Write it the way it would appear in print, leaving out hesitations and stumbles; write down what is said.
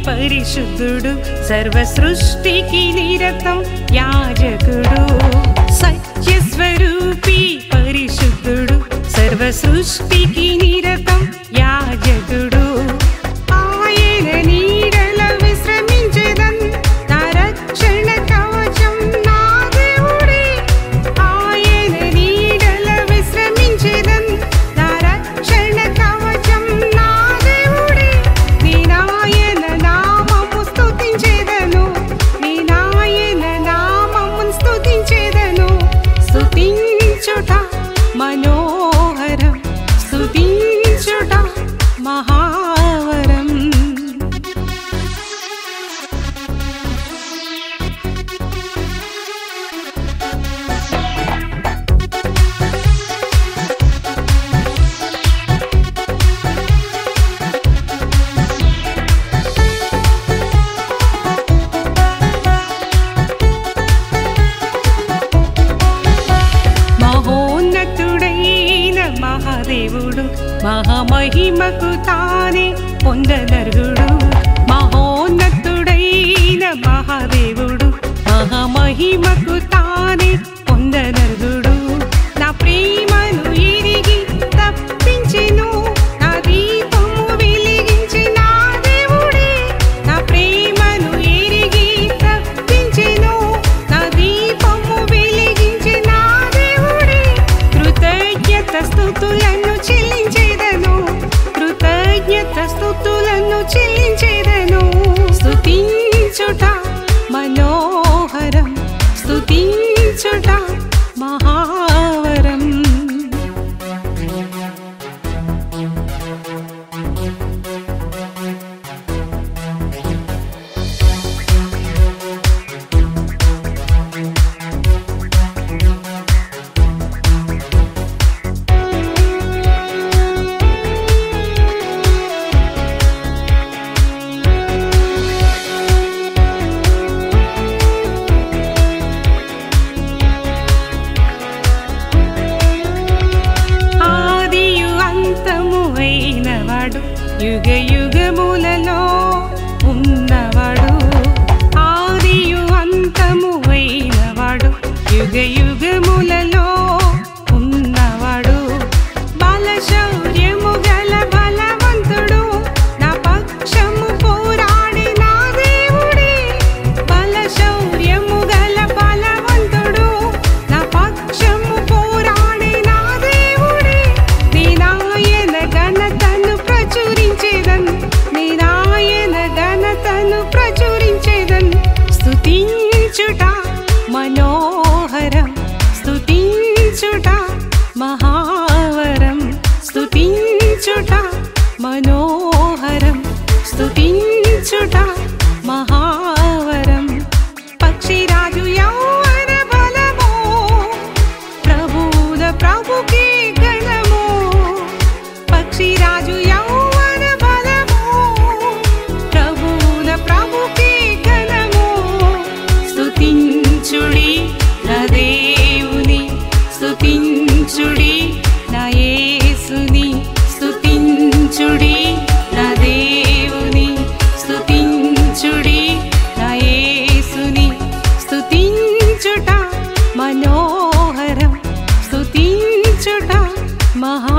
పరిశుద్ధుడు సర్వ సృష్టికి నిరతం యాజకుడు సత్యస్వరూపి పరిశుద్ధుడు సర్వ సృష్టికి నిరతం యాజకుడు ఆయన నీడల విశ్రమించెదన్ నా రక్షణ కవచం నా దేవుడే ఆయన నీడల విశ్రమించెదన్ నా రక్షణ కవచం నా దేవుడే నీనాయన నామము స్తుతించెదను నీనాయన నామము స్తుతించెదను స్తుతించుట మనోహరం స్తుతించుట మహావరం మహోన్నతుడైన మహాదేవుడు మహామహిమకు తానే పొందనర్హుడు మహోన్నతుడైన మహాదేవుడు మహామహిమకు తానే పొందనర్హుడు నా ప్రేమను ఎరిగి తప్పించెను నా దీపము వెలిగించి నా దేవుడే నా ప్రేమను ఎరిగి తప్పించెను నా దీపము వెలిగించి నా దేవుడే కృతజ్ఞత స్తుతులను చెల్లించెదను కృతజ్ఞత స్తుతులను చెల్లించెదను స్తుతించుట మనోహరం స్తుతించుట మహావరం ఆదియు అంతము అయినవాడు యుగ యుగములలో ఉన్నవాడు ఆదియు అంతము అయినవాడు యుగ యుగములలో ఉన్నవాడు బలశౌర్యము గల బలవంతుడు నా పక్షము పోరాడి నా దేవుడే బలశౌర్యము గల బలవంతుడు నా పక్షము పోరాడి నా దేవుడే నీనాయన ఘనతను ప్రచురించెదన్ నీనాయన ఘనతను ప్రచురించెదన్ స్తుతించుట మనోహరం స్తుతించుట మహావరం స్తుతించుట స్తుతించుట మనోహరం స్తుతించుట మహావరం పక్షిరాజు యౌవన బలము ప్రభువుల ప్రభుకి ఘనము పక్షిరాజు యౌవన బలము ప్రభువుల ప్రభుకి ఘనము స్తుతించుడి నా దేవుని స్తుతించుడి నా యేసుని స్తుతించుడి నా దేవుని స్తుతించుడి నా యేసుని స్తుతించుట మనోహరం స్తుతించుట మహా